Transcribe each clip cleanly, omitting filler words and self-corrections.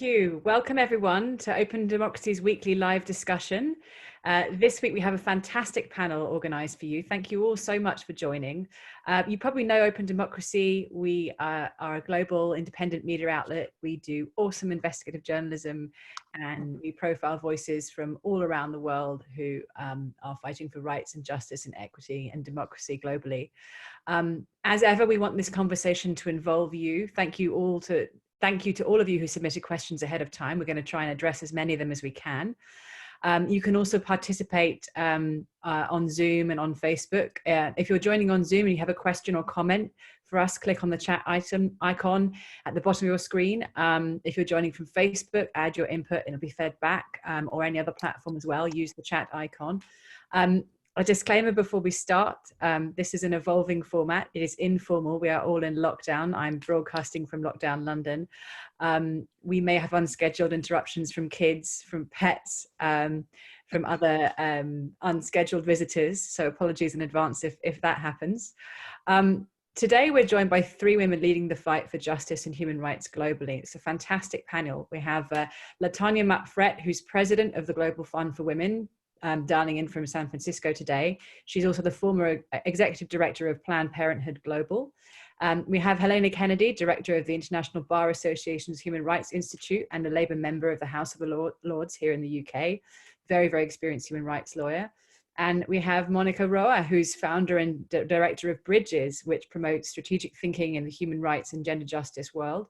you. Welcome everyone to Open Democracy's weekly live discussion. This week we have a fantastic panel organized for you. Thank you all so much for joining. You probably know Open Democracy. We are a global independent media outlet. We do awesome investigative journalism and we profile voices from all around the world who are fighting for rights and justice and equity and democracy globally. As ever, we want this conversation to involve you. Thank you to all of you who submitted questions ahead of time. We're going to try and address as many of them as we can. You can also participate on Zoom and on Facebook. If you're joining on Zoom and you have a question or comment for us, click on the chat icon at the bottom of your screen. If you're joining from Facebook, add your input and it'll be fed back, or any other platform as well, use the chat icon. A disclaimer before we start, this is an evolving format. It is informal. We are all in lockdown. I'm broadcasting from lockdown London. We may have unscheduled interruptions from kids, from pets, from other unscheduled visitors. So apologies in advance if that happens. Today, we're joined by three women leading the fight for justice and human rights globally. It's a fantastic panel. We have Latanya Mapp Frett, who's president of the Global Fund for Women, dialing in from San Francisco today. She's also the former executive director of Planned Parenthood Global. We have Helen Kennedy, director of the International Bar Association's Human Rights Institute and a Labour member of the House of the Lords here in the UK. Very, very experienced human rights lawyer. And we have Monica Roa, who's founder and director of Bridges, which promotes strategic thinking in the human rights and gender justice world.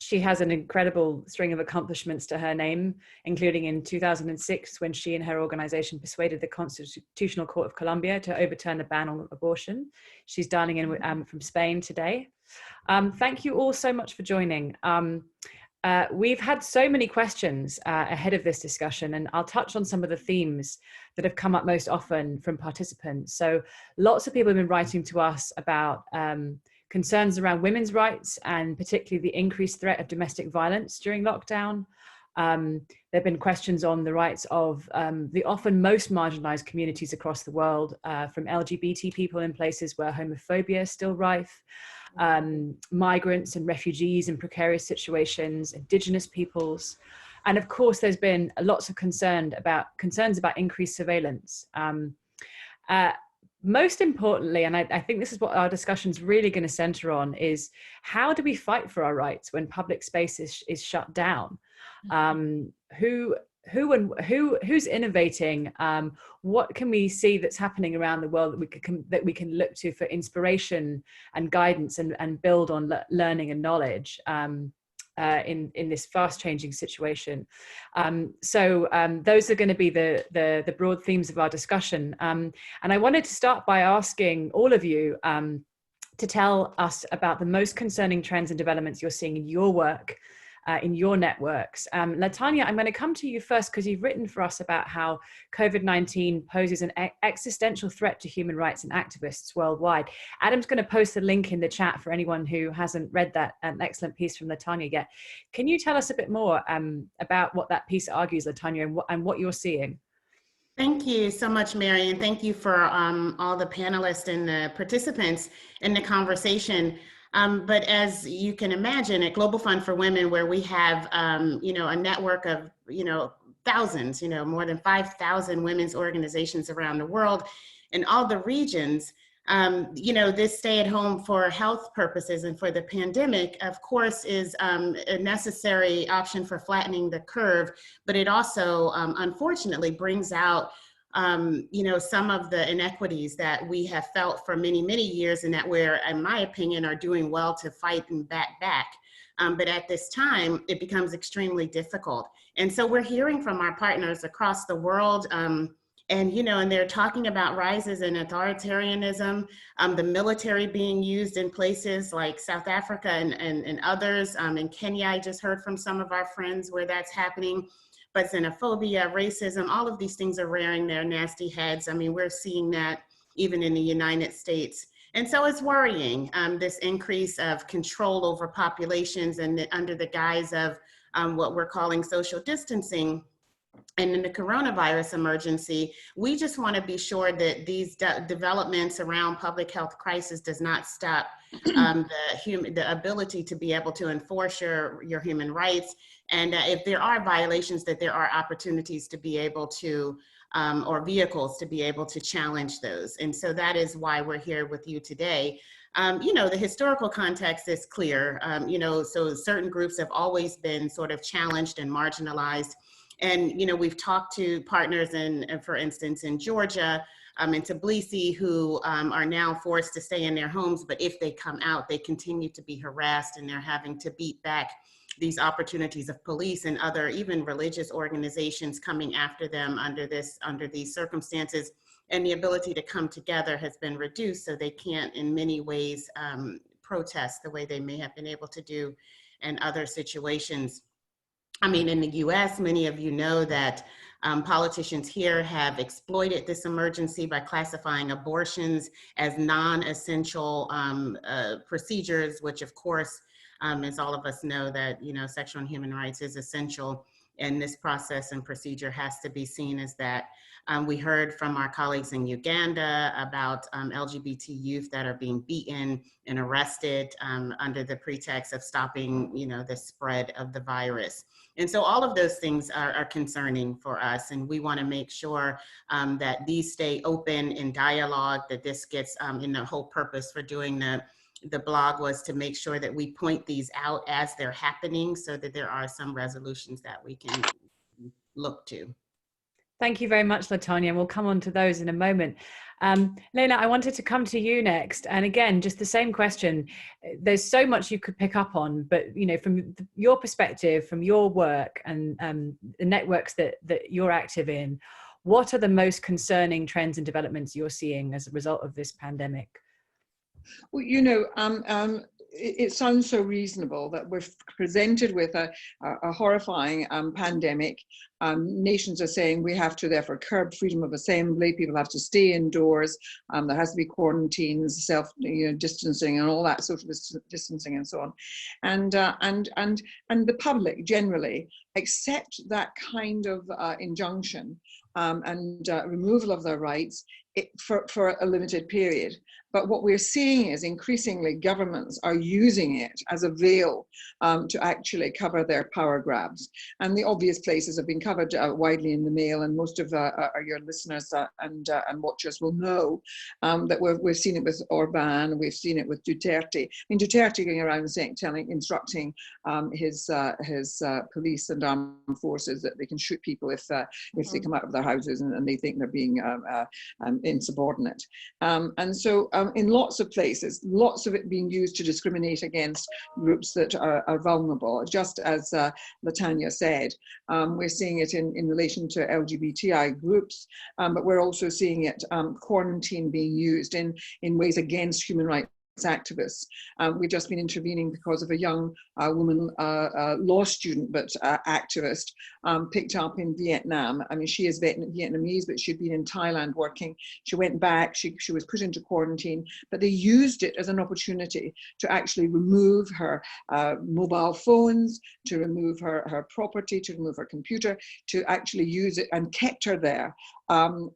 She has an incredible string of accomplishments to her name, including in 2006, when she and her organization persuaded the Constitutional Court of Colombia to overturn the ban on abortion. She's dialing in from Spain today. Thank you all so much for joining. We've had so many questions ahead of this discussion, and I'll touch on some of the themes that have come up most often from participants. So lots of people have been writing to us about concerns around women's rights and particularly the increased threat of domestic violence during lockdown. There have been questions on the rights of the often most marginalized communities across the world, from LGBT people in places where homophobia is still rife, migrants and refugees in precarious situations, indigenous peoples. And of course, there's been lots of concerns about increased surveillance. Most importantly, and I think this is what our discussion is really going to center on, is how do we fight for our rights when public space is shut down? Who's innovating? What can we see that's happening around the world that we can look to for inspiration and guidance and build on learning and knowledge in this fast changing situation? So those are going to be the broad themes of our discussion. And I wanted to start by asking all of you to tell us about the most concerning trends and developments you're seeing in your work, in your networks. Latanya, I'm going to come to you first because you've written for us about how COVID-19 poses an existential threat to human rights and activists worldwide. Adam's going to post a link in the chat for anyone who hasn't read that excellent piece from Latanya yet. Can you tell us a bit more about what that piece argues, Latanya, and what you're seeing? Thank you so much, Mary, and thank you for all the panelists and the participants in the conversation. But as you can imagine, at Global Fund for Women, where we have, a network of, thousands, more than 5,000 women's organizations around the world in all the regions, this stay at home for health purposes and for the pandemic, of course, is a necessary option for flattening the curve, but it also, unfortunately, brings out some of the inequities that we have felt for many, many years and that we're, in my opinion, are doing well to fight and back. But at this time, it becomes extremely difficult. And so we're hearing from our partners across the world, and they're talking about rises in authoritarianism, the military being used in places like South Africa and others. In Kenya, I just heard from some of our friends where that's happening. But xenophobia, racism, all of these things are rearing their nasty heads. I mean, we're seeing that even in the United States. And so it's worrying, this increase of control over populations and under the guise of what we're calling social distancing. And in the coronavirus emergency, we just want to be sure that these developments around public health crisis does not stop the ability to be able to enforce your human rights. And if there are violations, that there are opportunities to be able to, or vehicles to be able to challenge those. And so that is why we're here with you today. The historical context is clear, so certain groups have always been sort of challenged and marginalized. And, we've talked to partners for instance, in Georgia, in Tbilisi, who are now forced to stay in their homes, but if they come out, they continue to be harassed, and they're having to beat back these opportunities of police and other even religious organizations coming after them under these circumstances. And the ability to come together has been reduced, so they can't in many ways protest the way they may have been able to do in other situations. I mean, in the US, many of you know that politicians here have exploited this emergency by classifying abortions as non-essential procedures, which of course, as all of us know, that, sexual and human rights is essential, and this process and procedure has to be seen as that. We heard from our colleagues in Uganda about LGBT youth that are being beaten and arrested under the pretext of stopping, the spread of the virus. And so all of those things are concerning for us, and we want to make sure that these stay open in dialogue, that this gets, and the whole purpose for doing the blog was to make sure that we point these out as they're happening, so that there are some resolutions that we can look to. Thank you very much, Latanya. We'll come on to those in a moment. Helena, I wanted to come to you next. And again, just the same question. There's so much you could pick up on, but from your perspective, from your work and the networks that you're active in, what are the most concerning trends and developments you're seeing as a result of this pandemic? Well, it sounds so reasonable that we're presented with a horrifying pandemic. Nations are saying we have to therefore curb freedom of assembly. People have to stay indoors. There has to be quarantines, distancing, and all that social distancing, and so on. And the public generally accept that kind of injunction and removal of their rights for a limited period. But what we're seeing is increasingly governments are using it as a veil to actually cover their power grabs. And the obvious places have been covered widely in the Mail, and most of your listeners and watchers will know that we've seen it with Orban, we've seen it with Duterte. I mean, Duterte going around instructing his police and armed forces that they can shoot people if they come out of their houses and they think they're being insubordinate. And so in lots of places, lots of it being used to discriminate against groups that are vulnerable, just as Latanya said. We're seeing it in relation to LGBTI groups, but we're also seeing it quarantine being used in ways against human rights activists. We've just been intervening because of a young woman, law student, but activist, picked up in Vietnam. I mean, she is Vietnamese, but she'd been in Thailand working. She went back, she was put into quarantine, but they used it as an opportunity to actually remove her mobile phones, to remove her property, to remove her computer, to actually use it, and kept her there. And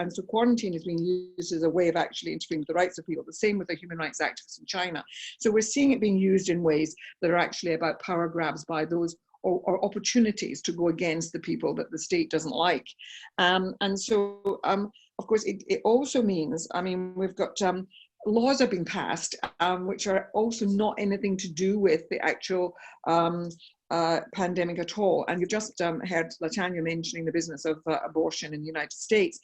so quarantine is being used as a way of actually interfering with the rights of people. The same with the human rights activists in China. So we're seeing it being used in ways that are actually about power grabs by those, or opportunities to go against the people that the state doesn't like. And so, of course, it also means, I mean, we've got laws are being passed, which are also not anything to do with the actual pandemic at all. And you've just heard Latanya mentioning the business of abortion in the United States.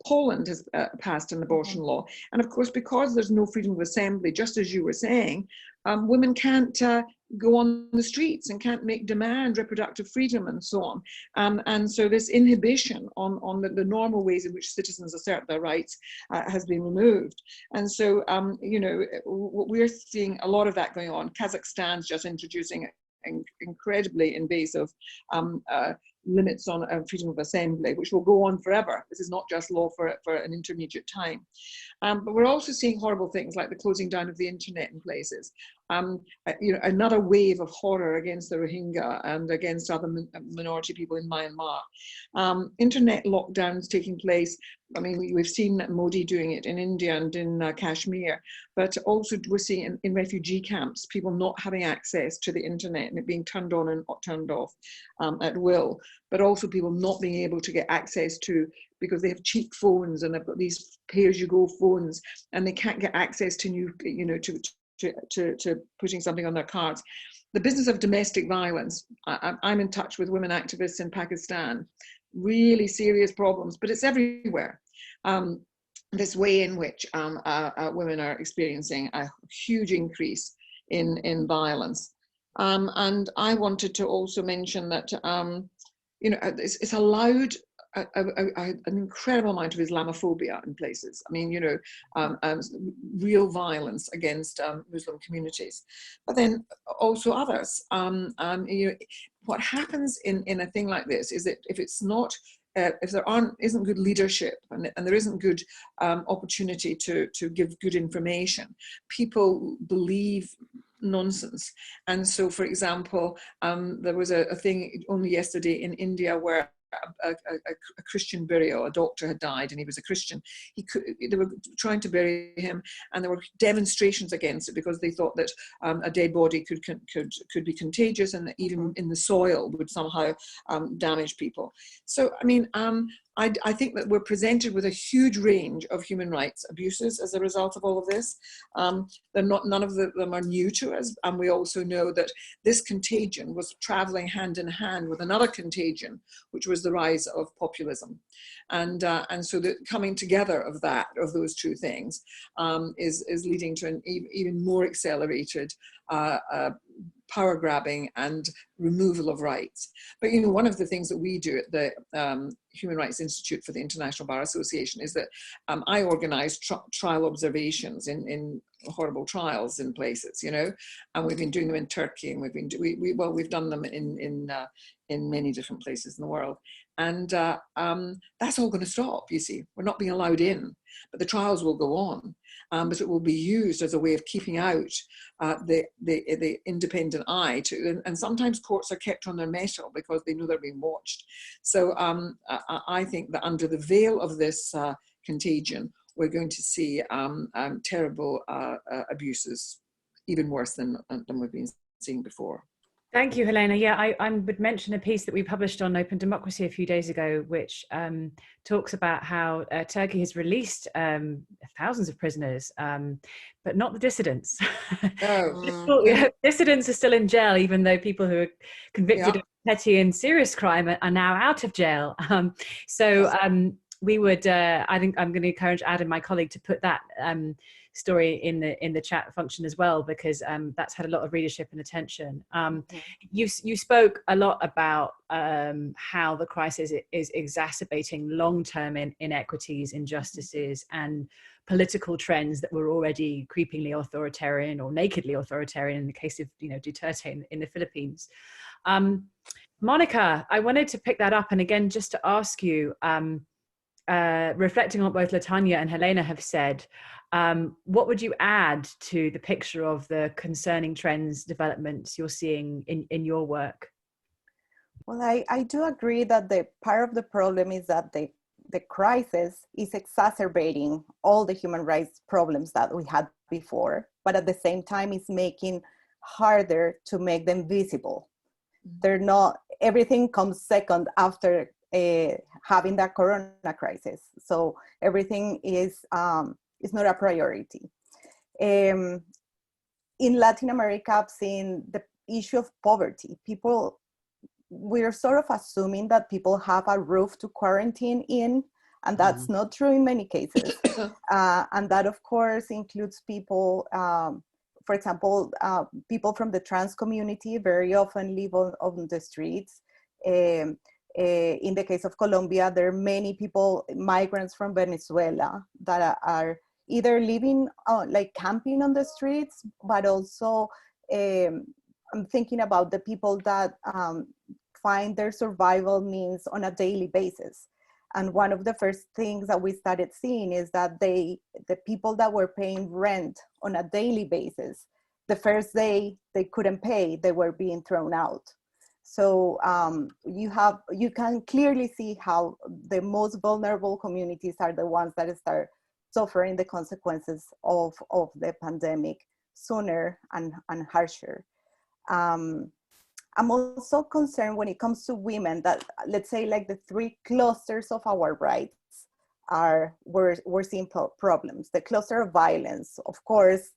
Poland has passed an abortion law. And of course, because there's no freedom of assembly, just as you were saying, women can't go on the streets and can't demand reproductive freedom and so on. And so this inhibition on the normal ways in which citizens assert their rights has been removed. And so, we're seeing a lot of that going on. Kazakhstan's just introducing incredibly invasive limits on freedom of assembly, which will go on forever. This is not just law for an intermediate time. But we're also seeing horrible things like the closing down of the internet in places. another wave of horror against the Rohingya and against other minority people in Myanmar. Internet lockdowns taking place. I mean, we've seen Modi doing it in India and in Kashmir, but also we're seeing in refugee camps, people not having access to the internet and it being turned on and turned off at will, but also people not being able to get access to, because they have cheap phones and they've got these pay-as-you-go phones and they can't get access to new, to putting something on their cards. The business of domestic violence, I'm in touch with women activists in Pakistan, really serious problems, but it's everywhere. This way in which women are experiencing a huge increase in violence. And I wanted to also mention that, it's allowed an incredible amount of Islamophobia in places. I mean, real violence against Muslim communities, but then also others. What happens in a thing like this is that if it's not, if there isn't good leadership and there isn't good opportunity to give good information, people believe nonsense. And so, for example, there was a thing only yesterday in India where a Christian burial, a doctor had died and he was a Christian. They were trying to bury him and there were demonstrations against it because they thought that a dead body could be contagious and that even in the soil would somehow damage people. So, I mean, I think that we're presented with a huge range of human rights abuses as a result of all of this. None of them are new to us, and we also know that this contagion was traveling hand in hand with another contagion, which was the rise of populism, and so the coming together of those two things is leading to an even more accelerated power grabbing and removal of rights. But one of the things that we do at the Human Rights Institute for the International Bar Association is that I organize trial observations in horrible trials in places, and we've been doing them in Turkey, and we've done them in many different places in the world, and that's all going to stop. You see, we're not being allowed in, but the trials will go on. But it will be used as a way of keeping out the independent eye and sometimes courts are kept on their mettle because they know they're being watched. So I think that under the veil of this contagion, we're going to see terrible abuses, even worse than we've been seeing before. Thank you, Helena. Yeah, I would mention a piece that we published on Open Democracy a few days ago, which talks about how Turkey has released thousands of prisoners, but not the dissidents. Oh. Dissidents are still in jail, even though people who are convicted of petty and serious crime are now out of jail. We would, I think I'm going to encourage Adam, my colleague, to put that story in the chat function as well, because that's had a lot of readership and attention. You spoke a lot about how the crisis is exacerbating long-term inequities, injustices, and political trends that were already creepingly authoritarian or nakedly authoritarian in the case of Duterte in the Philippines. Monica, I wanted to pick that up, and again just to ask you, reflecting on what both Latanya and Helena have said, what would you add to the picture of the concerning trends, developments you're seeing in your work? Well, I do agree that the part of the problem is that the crisis is exacerbating all the human rights problems that we had before, but at the same time it's making harder to make them visible. They're not, everything comes second after having that corona crisis. So everything is not a priority. In Latin America, I've seen the issue of poverty. We're sort of assuming that people have a roof to quarantine in, and that's not true in many cases. And that, of course, includes people, for example, people from the trans community very often live on the streets. In the case of Colombia, there are many people, migrants from Venezuela, that are either living like camping on the streets, but also I'm thinking about the people that find their survival means on a daily basis. And one of the first things that we started seeing is that the people that were paying rent on a daily basis the first day they couldn't pay, they were being thrown out. So you can clearly see how the most vulnerable communities are the ones that start suffering the consequences of the pandemic sooner and harsher. I'm also concerned when it comes to women that, let's say, like the three clusters of our rights we're seeing problems. The cluster of violence, of course,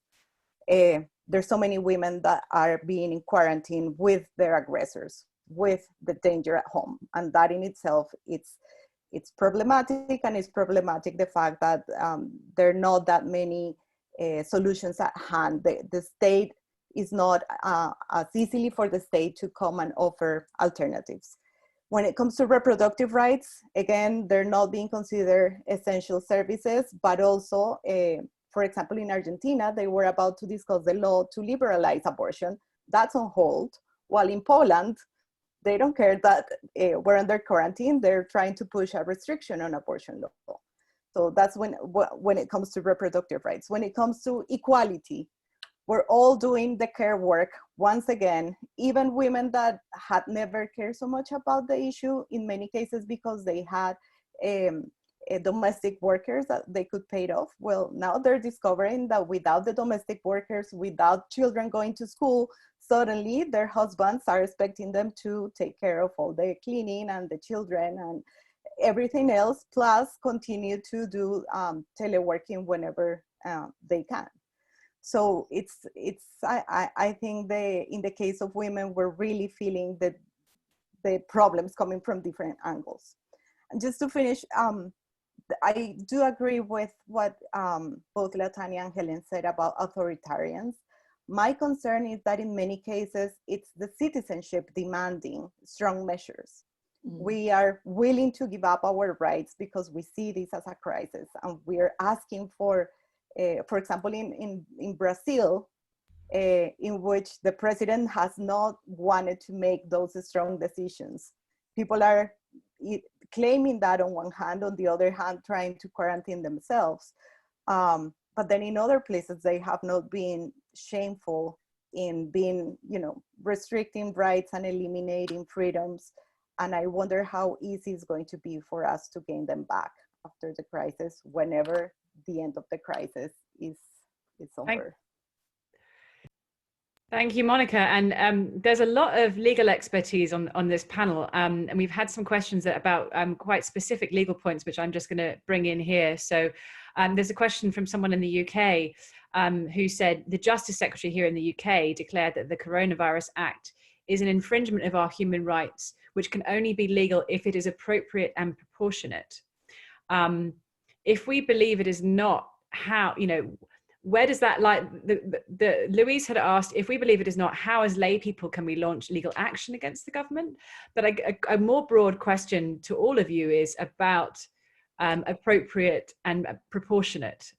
there's so many women that are being in quarantine with their aggressors, with the danger at home. And that in itself, it's problematic, and it's problematic the fact that there are not that many solutions at hand. The state is not as easily for the state to come and offer alternatives. When it comes to reproductive rights, again, they're not being considered essential services, but also, for example, in Argentina, they were about to discuss the law to liberalize abortion. That's on hold. While in Poland, they don't care that we're under quarantine. They're trying to push a restriction on abortion law. So that's when it comes to reproductive rights. When it comes to equality, we're all doing the care work once again, even women that had never cared so much about the issue, in many cases because they had domestic workers that they could pay off. Well, now they're discovering that without the domestic workers, without children going to school, suddenly their husbands are expecting them to take care of all the cleaning and the children and everything else, plus continue to do teleworking whenever they can. So I think in the case of women, we're really feeling the problems coming from different angles. And just to finish, I do agree with what both Latanya and Helen said about authoritarians. My concern is that in many cases, it's the citizenship demanding strong measures. Mm-hmm. We are willing to give up our rights because we see this as a crisis, and we are asking for example, in Brazil, in which the president has not wanted to make those strong decisions. People are claiming that on one hand, on the other hand, trying to quarantine themselves. But then in other places, they have not been shameful in being, restricting rights and eliminating freedoms. And I wonder how easy it's going to be for us to gain them back after the crisis, whenever the end of the crisis is over. Thank you, Monica. And there's a lot of legal expertise on this panel. And we've had some questions about quite specific legal points, which I'm just going to bring in here. So there's a question from someone in the UK who said, the Justice Secretary here in the UK declared that the Coronavirus Act is an infringement of our human rights, which can only be legal if it is appropriate and proportionate. If we believe it is not, how, where does that, like Louise had asked, if we believe it is not, how as lay people can we launch legal action against the government? But a more broad question to all of you is about appropriate and proportionate.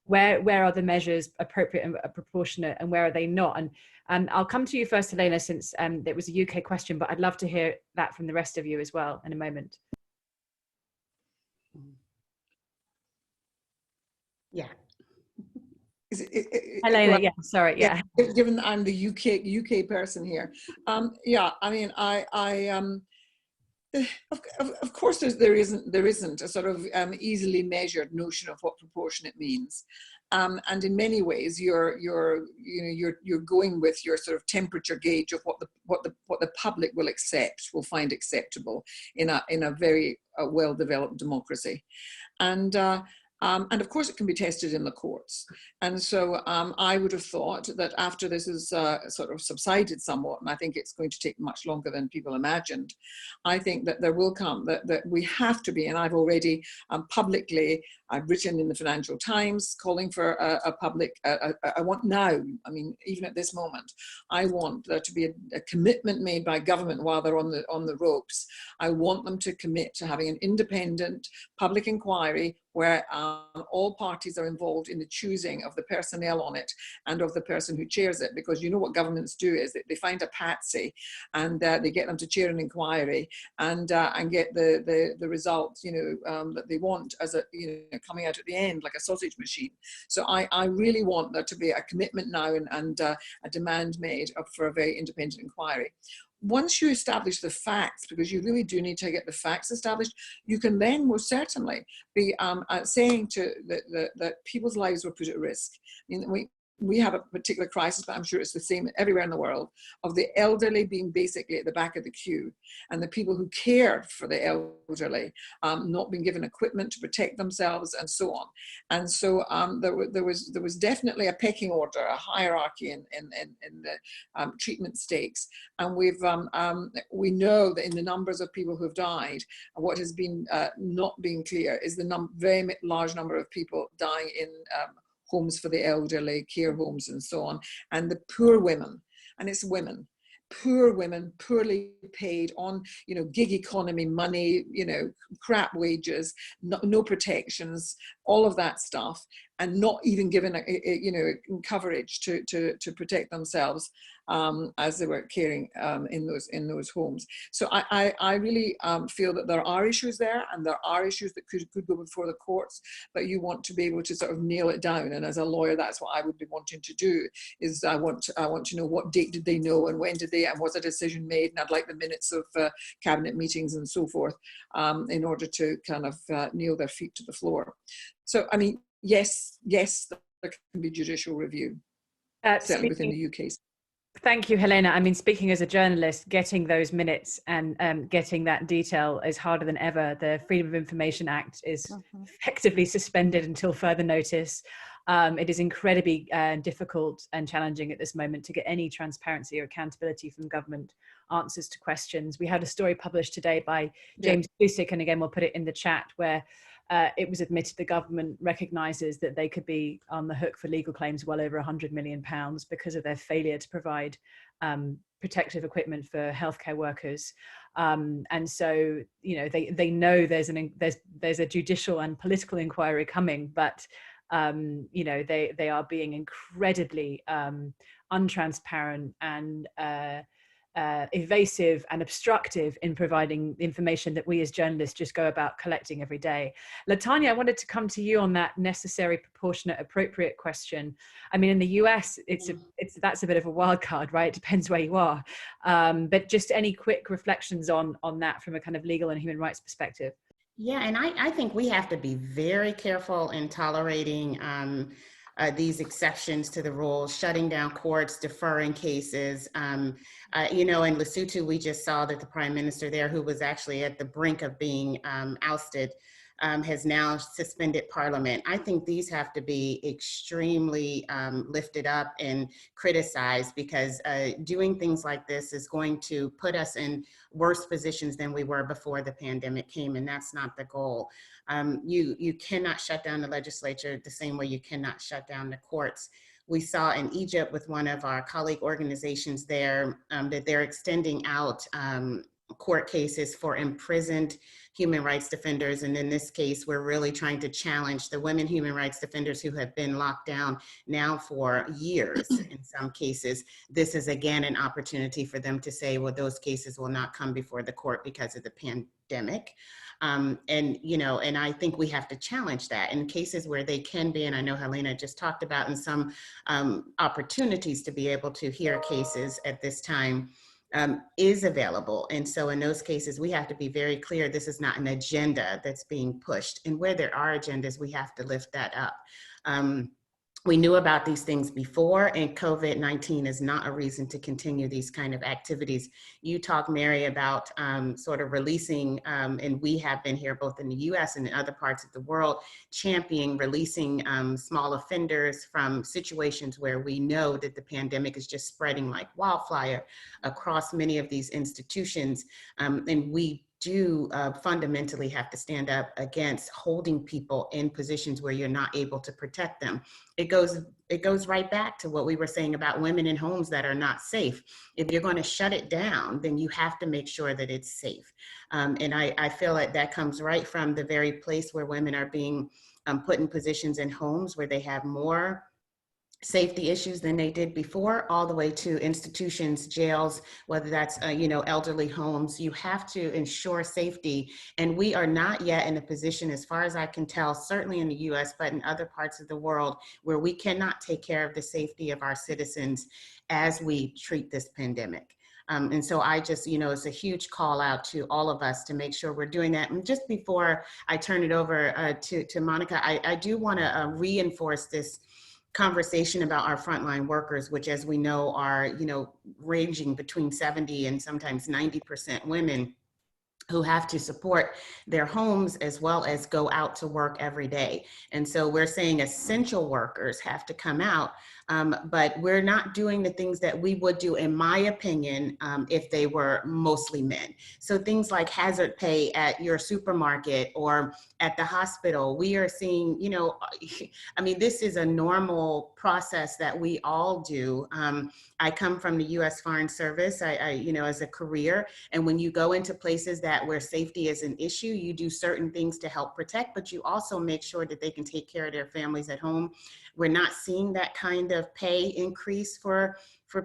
Where are the measures appropriate and proportionate, and where are they not? And I'll come to you first, Helena, since it was a UK question, but I'd love to hear that from the rest of you as well in a moment. Yeah. Helena, yeah, sorry, yeah. Given that I'm the UK person here, yeah, I mean, of course, there isn't a sort of easily measured notion of what proportionate means, and in many ways, you're going with your sort of temperature gauge of what the public will find acceptable in a very well-developed democracy, and of course, it can be tested in the courts. And so I would have thought that after this has sort of subsided somewhat, and I think it's going to take much longer than people imagined, I think that there will come, that we have to be, and I've already publicly, I've written in the Financial Times calling for a public, I want now, I mean, even at this moment, I want there to be a commitment made by government while they're on the ropes. I want them to commit to having an independent public inquiry where all parties are involved in the choosing of the personnel on it and of the person who chairs it, because you know what governments do is that they find a patsy and they get them to chair an inquiry and get the results, you know, that they want as a, you know, coming out at the end like a sausage machine. So I really want there to be a commitment now and a demand made for a very independent inquiry. Once you establish the facts, because you really do need to get the facts established, you can then most certainly be saying that people's lives were put at risk. I mean, we have a particular crisis, but I'm sure it's the same everywhere in the world, of the elderly being basically at the back of the queue, and the people who care for the elderly not being given equipment to protect themselves, and so on. And so there was definitely a pecking order, a hierarchy in the treatment stakes. And we know that in the numbers of people who have died, what has been not being clear is the very large number of people dying in homes for the elderly, care homes, and so on, and the poor women, and it's women, poor women, poorly paid on, you know, gig economy money, you know, crap wages, no protections, all of that stuff, and not even given you know, coverage to protect themselves as they were caring in those homes. So I really feel that there are issues there, and there are issues that could go before the courts, but you want to be able to sort of nail it down. And as a lawyer, that's what I would be wanting to do, is I want to know what date did they know, and when did they, and was a decision made, and I'd like the minutes of cabinet meetings and so forth in order to kind of nail their feet to the floor. So, I mean, yes, there can be judicial review, certainly within the UK. Thank you, Helena. I mean, speaking as a journalist, getting those minutes and getting that detail is harder than ever. The Freedom of Information Act is effectively suspended until further notice. It is incredibly difficult and challenging at this moment to get any transparency or accountability from government answers to questions. We had a story published today by James Cusick, and again, we'll put it in the chat, where it was admitted the government recognises that they could be on the hook for legal claims well over £100 million because of their failure to provide protective equipment for healthcare workers. And so, you know, they know there's a judicial and political inquiry coming, but you know, they are being incredibly untransparent and evasive and obstructive in providing the information that we as journalists just go about collecting every day. Latanya, I wanted to come to you on that necessary, proportionate, appropriate question. I mean, in the US, that's a bit of a wild card, right? It depends where you are. But just any quick reflections on that from a kind of legal and human rights perspective. Yeah, and I think we have to be very careful in tolerating these exceptions to the rules, shutting down courts, deferring cases. You know, in Lesotho, we just saw that the prime minister there, who was actually at the brink of being ousted, has now suspended parliament. I think these have to be extremely lifted up and criticized, because doing things like this is going to put us in worse positions than we were before the pandemic came, and that's not the goal. You cannot shut down the legislature the same way you cannot shut down the courts. We saw in Egypt with one of our colleague organizations there that they're extending out court cases for imprisoned human rights defenders. And in this case, we're really trying to challenge the women human rights defenders who have been locked down now for years in some cases. This is again an opportunity for them to say, well, those cases will not come before the court because of the pandemic. And, you know, and I think we have to challenge that in cases where they can be, and I know Helena just talked about in some opportunities to be able to hear cases at this time is available. And so in those cases, we have to be very clear, this is not an agenda that's being pushed. And where there are agendas, we have to lift that up. We knew about these things before, and COVID-19 is not a reason to continue these kind of activities. You talk, Mary, about sort of releasing, and we have been here both in the US and in other parts of the world, championing releasing small offenders from situations where we know that the pandemic is just spreading like wildfire across many of these institutions. And we do fundamentally have to stand up against holding people in positions where you're not able to protect them. It goes right back to what we were saying about women in homes that are not safe. If you're going to shut it down, then you have to make sure that it's safe. And I feel like that comes right from the very place where women are being put in positions in homes where they have more safety issues than they did before, all the way to institutions, jails, whether that's, elderly homes. You have to ensure safety. And we are not yet in a position, as far as I can tell, certainly in the US, but in other parts of the world, where we cannot take care of the safety of our citizens as we treat this pandemic. And so I just, it's a huge call out to all of us to make sure we're doing that. And just before I turn it over to Monica, I do want to reinforce this conversation about our frontline workers, which, as we know, are, ranging between 70 and sometimes 90% women who have to support their homes as well as go out to work every day. And so we're saying essential workers have to come out, but we're not doing the things that we would do, in my opinion, if they were mostly men. So things like hazard pay at your supermarket or at the hospital, we are seeing, this is a normal process that we all do. I come from the U.S. Foreign Service, as a career, and when you go into places where safety is an issue, you do certain things to help protect, but you also make sure that they can take care of their families at home. We're not seeing that kind of pay increase for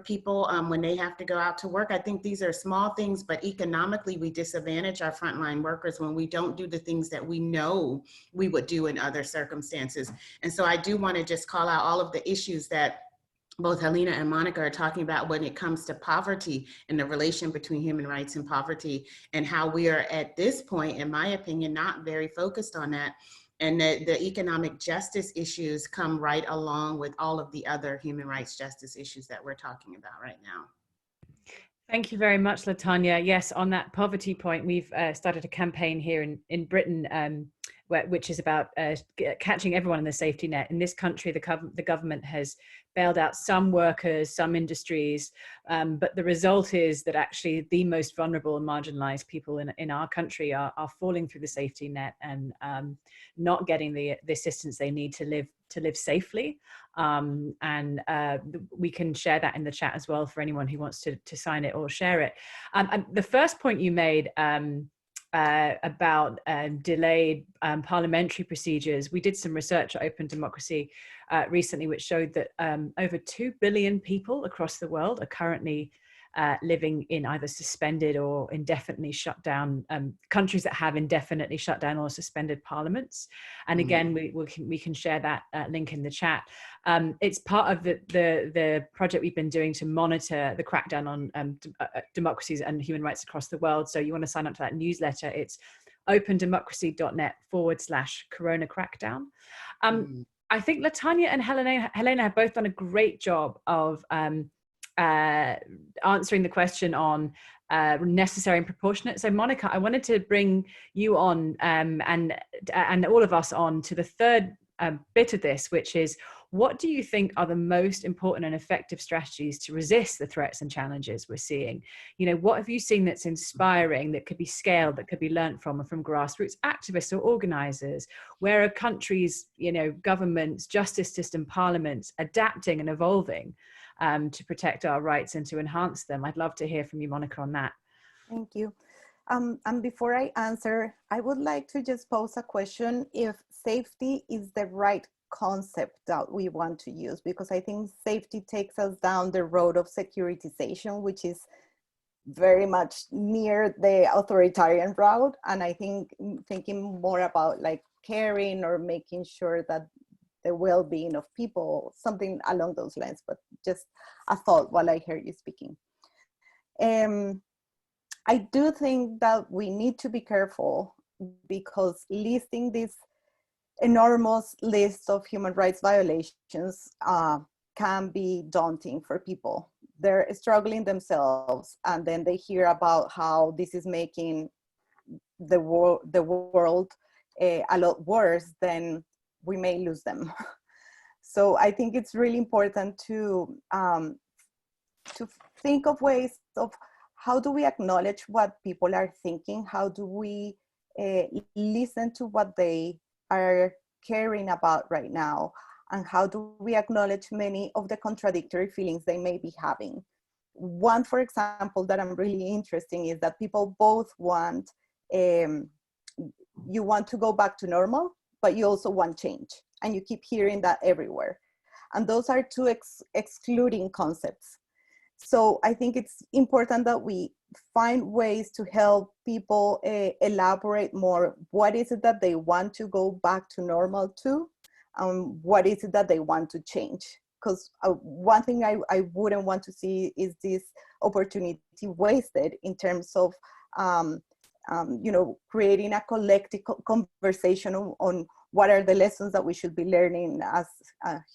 people when they have to go out to work. I think these are small things, but economically we disadvantage our frontline workers when we don't do the things that we know we would do in other circumstances. And so I do want to just call out all of the issues that both Helena and Monica are talking about when it comes to poverty and the relation between human rights and poverty, and how we are at this point, in my opinion, not very focused on that. And the economic justice issues come right along with all of the other human rights justice issues that we're talking about right now. Thank you very much, Latanya. Yes, on that poverty point, we've started a campaign here in Britain, which is about catching everyone in the safety net. In this country, the government has bailed out some workers, some industries, but the result is that actually the most vulnerable and marginalized people in our country are falling through the safety net and not getting the assistance they need to live safely. And we can share that in the chat as well for anyone who wants to sign it or share it. And the first point you made about delayed parliamentary procedures, we did some research at Open Democracy recently, which showed that over 2 billion people across the world are currently living in either suspended or indefinitely shut down countries that have indefinitely shut down or suspended parliaments. And again, we can share that link in the chat. It's part of the project we've been doing to monitor the crackdown on democracies and human rights across the world. So you want to sign up to that newsletter. It's opendemocracy.net/corona crackdown. I think Latanya and Helena have both done a great job of answering the question on necessary and proportionate. So Monica, I wanted to bring you on and all of us on to the third bit of this, which is, what do you think are the most important and effective strategies to resist the threats and challenges we're seeing? What have you seen that's inspiring, that could be scaled, that could be learned from grassroots activists or organizers? Where are countries, governments, justice system, parliaments adapting and evolving to protect our rights and to enhance them? I'd love to hear from you, Monica, on that. Thank you. And before I answer, I would like to just pose a question: if safety is the right concept that we want to use, because I think safety takes us down the road of securitization, which is very much near the authoritarian route. And I think thinking more about like caring or making sure that the well-being of people, something along those lines, but just a thought while I hear you speaking. I do think that we need to be careful, because listing this enormous list of human rights violations can be daunting for people. They're struggling themselves, and then they hear about how this is making the world a lot worse, then we may lose them. So I think it's really important to think of ways of how do we acknowledge what people are thinking? How do we listen to what they are caring about right now? And how do we acknowledge many of the contradictory feelings they may be having? One, for example, that I'm really interested in is that people both want, you want to go back to normal, but you also want change. And you keep hearing that everywhere. And those are two excluding concepts. So I think it's important that we find ways to help people elaborate more. What is it that they want to go back to normal to? What is it that they want to change? Because one thing I wouldn't want to see is this opportunity wasted in terms of, you know, creating a collective conversation on what are the lessons that we should be learning as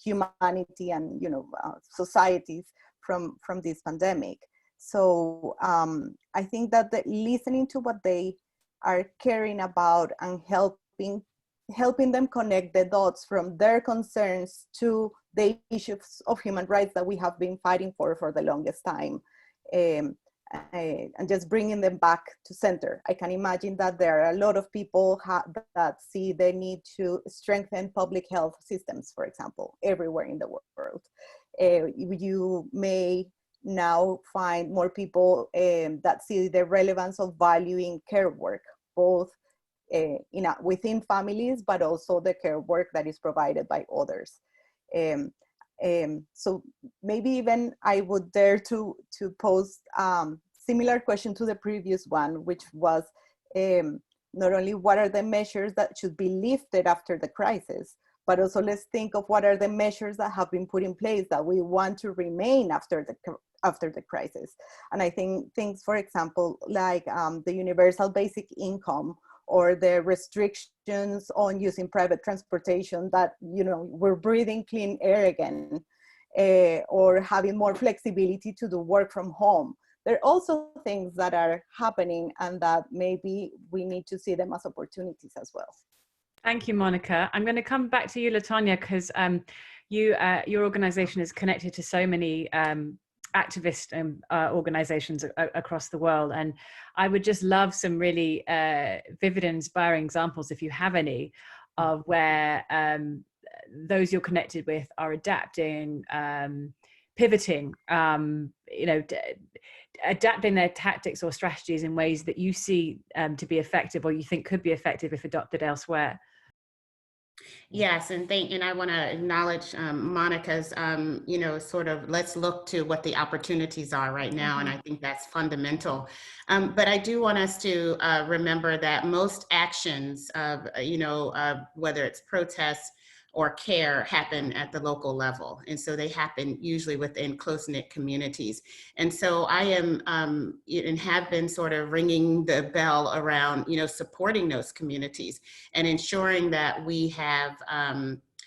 humanity and, you know, societies from this pandemic. So I think that listening to what they are caring about and helping them connect the dots from their concerns to the issues of human rights that we have been fighting for the longest time, and just bringing them back to center. I can imagine that there are a lot of people that see the need to strengthen public health systems, for example, everywhere in the world. You may now find more people that see the relevance of valuing care work, both within families, but also the care work that is provided by others. So maybe even I would dare to pose similar question to the previous one, which was not only what are the measures that should be lifted after the crisis, but also let's think of what are the measures that have been put in place that we want to remain after the crisis. And I think things, for example, like the universal basic income, or the restrictions on using private transportation, that, you know, we're breathing clean air again, or having more flexibility to do work from home. There are also things that are happening and that maybe we need to see them as opportunities as well. Thank you, Monica. I'm going to come back to you, Latanya, because your organization is connected to so many activist organizations across the world, and I would just love some really vivid and inspiring examples, if you have any, of where those you're connected with are adapting, pivoting, you know, adapting their tactics or strategies in ways that you see to be effective, or you think could be effective if adopted elsewhere. Yes, and I want to acknowledge Monica's, you know, sort of let's look to what the opportunities are right now, and I think that's fundamental. But I do want us to remember that most actions, you know, whether it's protests or care, happen at the local level, and so they happen usually within close-knit communities. And so I am and have been sort of ringing the bell around, you know, supporting those communities and ensuring that we have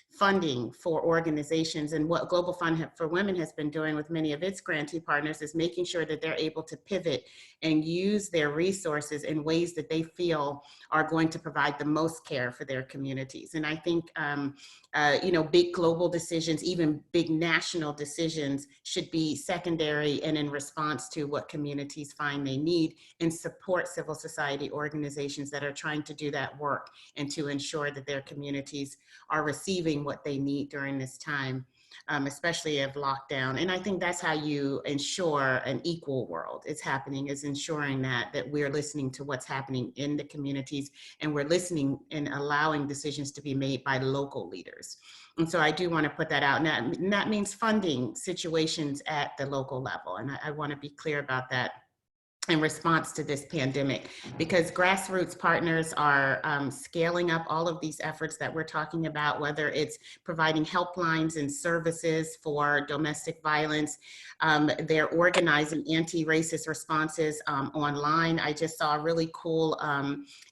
funding for organizations. And what Global Fund for Women has been doing with many of its grantee partners is making sure that they're able to pivot and use their resources in ways that they feel are going to provide the most care for their communities. And I think, you know, big global decisions, even big national decisions, should be secondary and in response to what communities find they need, and support civil society organizations that are trying to do that work and to ensure that their communities are receiving what they need during this time, especially of lockdown. And I think that's how you ensure an equal world. It's happening, is ensuring that we're listening to what's happening in the communities, and we're listening and allowing decisions to be made by local leaders. And so I do want to put that out. And that means funding situations at the local level. And I want to be clear about that in response to this pandemic, because grassroots partners are scaling up all of these efforts that we're talking about, whether it's providing helplines and services for domestic violence. They're organizing anti-racist responses online. I just saw a really cool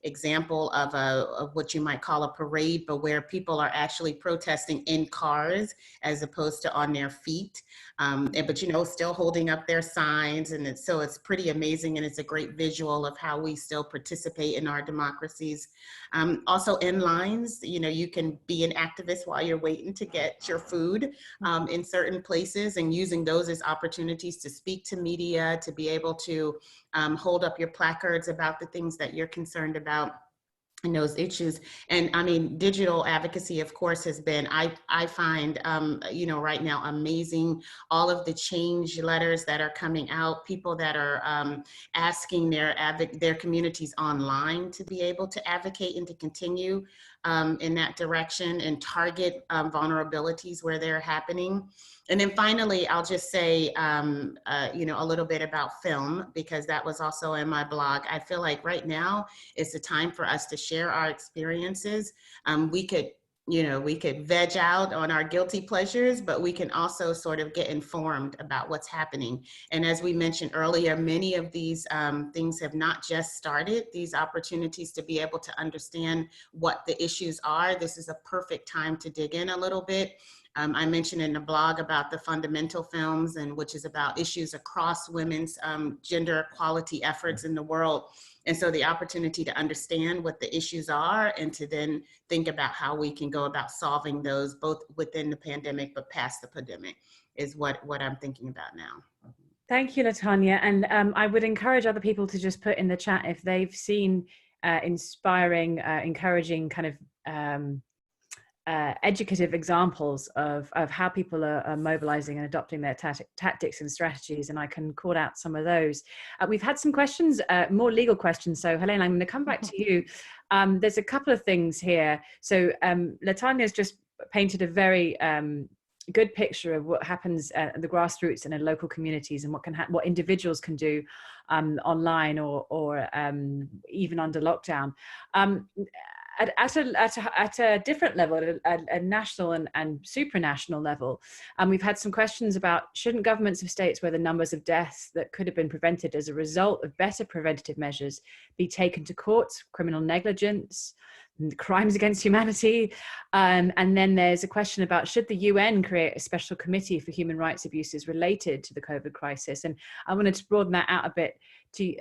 example of what you might call a parade, but where people are actually protesting in cars as opposed to on their feet. but you know, still holding up their signs. And so it's pretty amazing, and it's a great visual of how we still participate in our democracies. Also in lines, you know, you can be an activist while you're waiting to get your food in certain places, and using those as opportunities to speak to media, to be able to hold up your placards about the things that you're concerned about and those issues. And I mean, digital advocacy, of course, has been, I find, you know, right now amazing. All of the change letters that are coming out, people that are asking their communities online to be able to advocate and to continue in that direction and target vulnerabilities where they're happening. And then finally, I'll just say, you know, a little bit about film, because that was also in my blog. I feel like right now is the time for us to share our experiences. We could, you know, we could veg out on our guilty pleasures, but we can also sort of get informed about what's happening. And as we mentioned earlier, many of these things have not just started, these opportunities to be able to understand what the issues are. This is a perfect time to dig in a little bit. I mentioned in the blog about the fundamental films, and which is about issues across women's gender equality efforts in the world. And so the opportunity to understand what the issues are and to then think about how we can go about solving those both within the pandemic but past the pandemic is what I'm thinking about now. Thank you, Latanya. And I would encourage other people to just put in the chat if they've seen inspiring, encouraging kind of educative examples of how people are mobilizing and adopting their tactics and strategies, and I can call out some of those. We've had some questions, more legal questions, so Helena, I'm going to come back to you. There's a couple of things here. So Latanya's just painted a very good picture of what happens at the grassroots and in local communities, and what individuals can do online or even under lockdown. At a different level, at a national and supranational level, we've had some questions about, shouldn't governments of states where the numbers of deaths that could have been prevented as a result of better preventative measures be taken to court, criminal negligence, crimes against humanity? And then there's a question about, should the UN create a special committee for human rights abuses related to the COVID crisis? And I wanted to broaden that out a bit to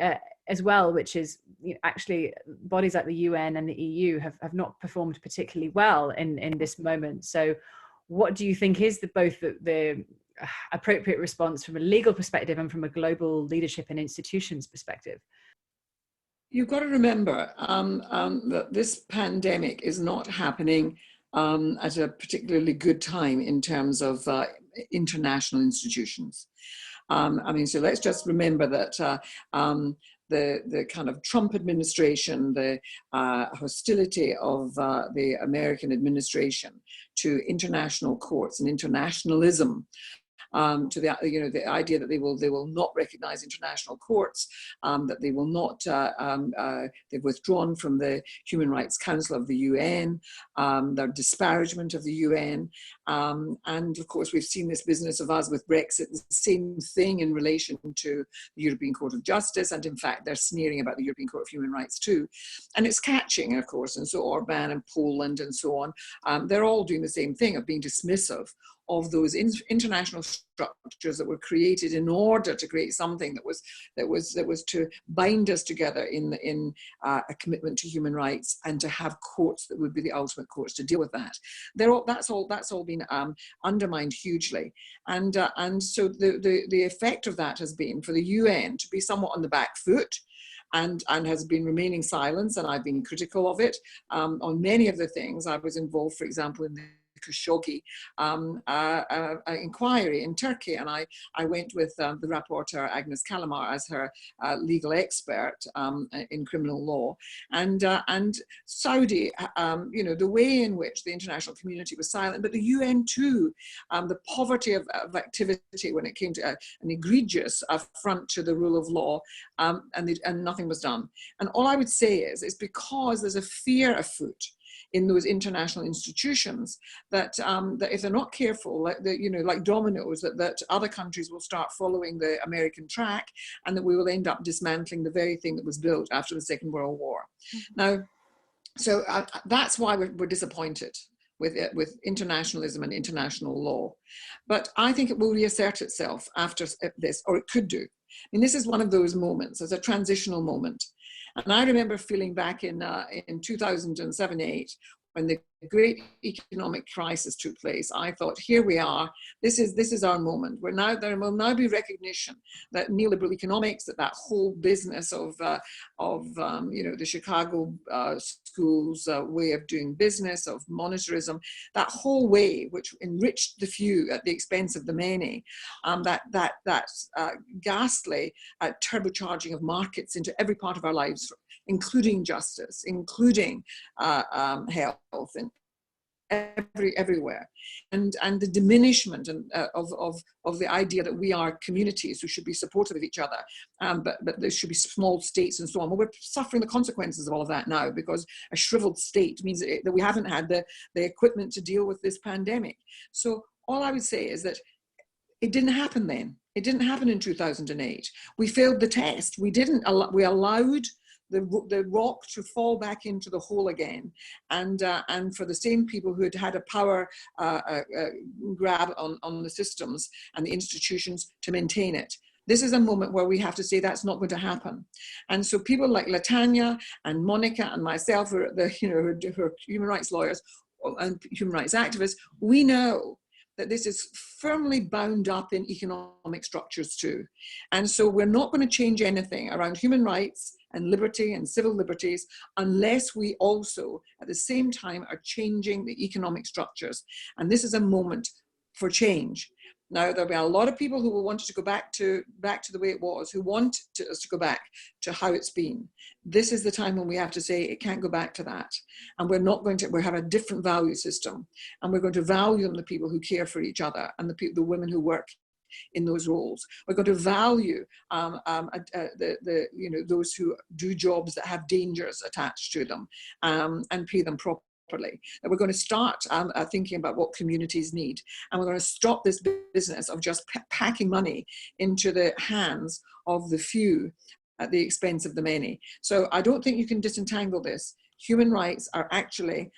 as well, which is, you know, actually bodies like the UN and the EU have not performed particularly well in this moment. So what do you think is both the appropriate response from a legal perspective and from a global leadership and institutions perspective? You've got to remember that this pandemic is not happening at a particularly good time in terms of international institutions. I mean, so let's just remember that the kind of Trump administration, the hostility of the American administration to international courts and internationalism, to the, you know, the idea that they will not recognize international courts, that they will not, they've withdrawn from the Human Rights Council of the UN, their disparagement of the UN, and of course we've seen this business of us with Brexit, the same thing in relation to the European Court of Justice, and in fact they're sneering about the European Court of Human Rights too, and it's catching, of course, and so Orban and Poland and so on, they're all doing the same thing of being dismissive of those international structures that were created in order to create something that was to bind us together in a commitment to human rights, and to have courts that would be the ultimate courts to deal with that. That's all been undermined hugely, and so the effect of that has been for the UN to be somewhat on the back foot. And has been remaining silent, and I've been critical of it on many of the things. I was involved, for example, in the Khashoggi inquiry in Turkey, and I went with the rapporteur Agnes Kalamar as her legal expert in criminal law, and Saudi, you know, the way in which the international community was silent, but the UN too, the poverty of activity when it came to an egregious affront to the rule of law, and nothing was done. And all I would say is, it's because there's a fear afoot in those international institutions that that if they're not careful, like dominoes, that other countries will start following the American track, and that we will end up dismantling the very thing that was built after the Second World War. Mm-hmm. Now, so that's why we're disappointed. with internationalism and international law. But I think it will reassert itself after this, or it could do. I mean, this is one of those moments, as a transitional moment. And I remember feeling back in 2007-8, when the great economic crisis took place, I thought, here we are. This is our moment. There will now be recognition that neoliberal economics, that whole business of the Chicago schools way of doing business, of monetarism, that whole way which enriched the few at the expense of the many, that ghastly turbocharging of markets into every part of our lives, including justice, including health, and everywhere, and the diminishment of the idea that we are communities who should be supportive of each other, but there should be small states and so on. Well, we're suffering the consequences of all of that now, because a shriveled state means that we haven't had the equipment to deal with this pandemic. So all I would say is that it didn't happen then. It didn't happen in 2008. We failed the test. We allowed the rock to fall back into the hole again, and for the same people who had a power grab on the systems and the institutions to maintain it. This is a moment where we have to say that's not going to happen. And so people like Latanya and Monica and myself, who are human rights lawyers and human rights activists, we know that this is firmly bound up in economic structures too. And so we're not going to change anything around human rights and liberty and civil liberties unless we also, at the same time, are changing the economic structures. And this is a moment for change. Now, there'll be a lot of people who will want it to go back to the way it was, who want us to go back to how it's been. This is the time when we have to say it can't go back to that. And we have a different value system. And we're going to value the people who care for each other and the women who work in those roles. We're going to value those who do jobs that have dangers attached to them, and pay them properly. That we're going to start thinking about what communities need, and we're going to stop this business of just packing money into the hands of the few at the expense of the many. So I don't think you can disentangle this. Human rights are actually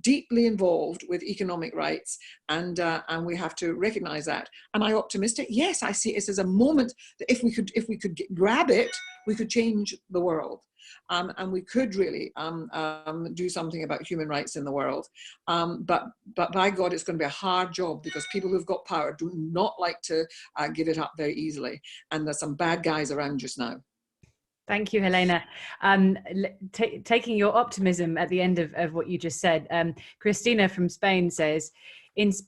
deeply involved with economic rights, and we have to recognize that. Am I optimistic? Yes, I see it as a moment that if we could grab it, we could change the world. And we could really do something about human rights in the world. But by God, it's going to be a hard job, because people who've got power do not like to give it up very easily. And there's some bad guys around just now. Thank you, Helena. Taking your optimism at the end of what you just said, Christina from Spain says,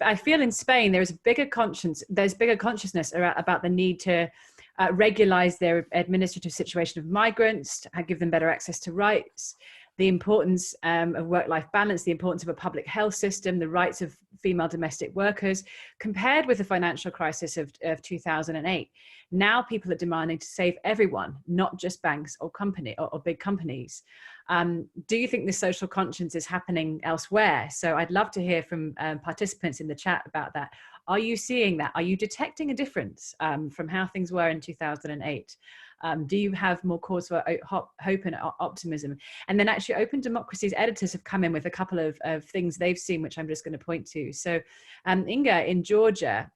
I feel in Spain there's bigger consciousness about the need to regularize their administrative situation of migrants, give them better access to rights, the importance of work-life balance, the importance of a public health system, the rights of female domestic workers, compared with the financial crisis of 2008. Now people are demanding to save everyone, not just banks or big companies. Do you think this social conscience is happening elsewhere? So I'd love to hear from participants in the chat about that. Are you seeing that? Are you detecting a difference from how things were in 2008? Do you have more cause for hope and optimism? And then actually Open Democracy's editors have come in with a couple of things they've seen, which I'm just going to point to. So Inga in Georgia,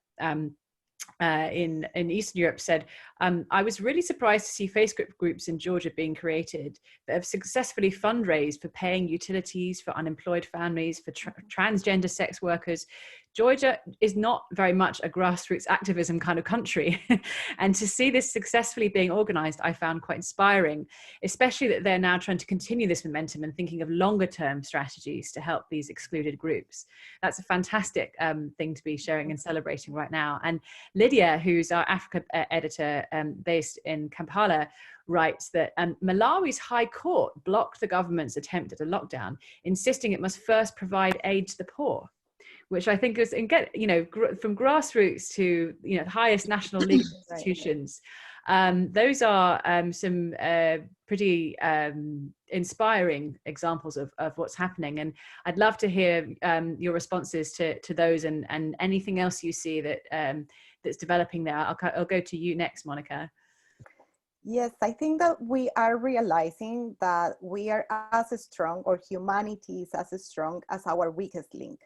in Eastern Europe said, I was really surprised to see Facebook groups in Georgia being created that have successfully fundraised for paying utilities for unemployed families, for transgender sex workers. Georgia is not very much a grassroots activism kind of country. And to see this successfully being organized, I found quite inspiring, especially that they're now trying to continue this momentum and thinking of longer term strategies to help these excluded groups. That's a fantastic thing to be sharing and celebrating right now. And Lydia, who's our Africa editor based in Kampala, writes that Malawi's High Court blocked the government's attempt at a lockdown, insisting it must first provide aid to the poor, which I think is, and get, from grassroots to, highest national legal institutions. Those are some pretty inspiring examples of what's happening. And I'd love to hear your responses to those and anything else you see that that's developing there. I'll go to you next, Monica. Yes, I think that we are realizing that we are as strong, or humanity is as strong as our weakest link.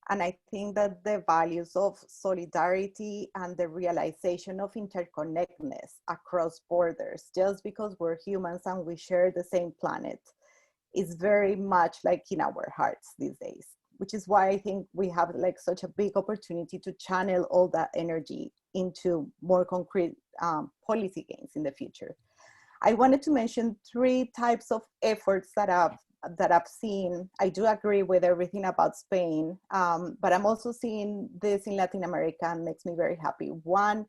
And I think that the values of solidarity and the realization of interconnectedness across borders, just because we're humans and we share the same planet, is very much like in our hearts these days, which is why I think we have like such a big opportunity to channel all that energy into more concrete policy gains in the future. I wanted to mention 3 types of efforts that I've seen. I do agree with everything about Spain, but I'm also seeing this in Latin America, and makes me very happy. One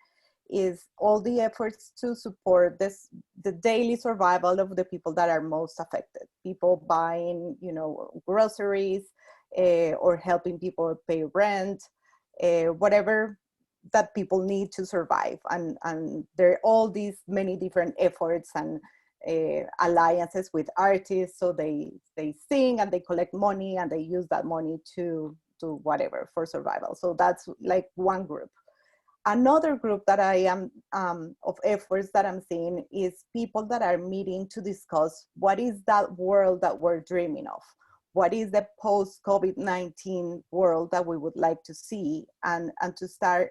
is all the efforts to support the daily survival of the people that are most affected. People buying, groceries, or helping people pay rent, whatever that people need to survive. And there are all these many different efforts and alliances with artists. So they sing and they collect money and they use that money to do whatever for survival. So that's like one group. Another group that I am of efforts that I'm seeing is people that are meeting to discuss what is that world that we're dreaming of. What is the post-COVID-19 world that we would like to see, and to start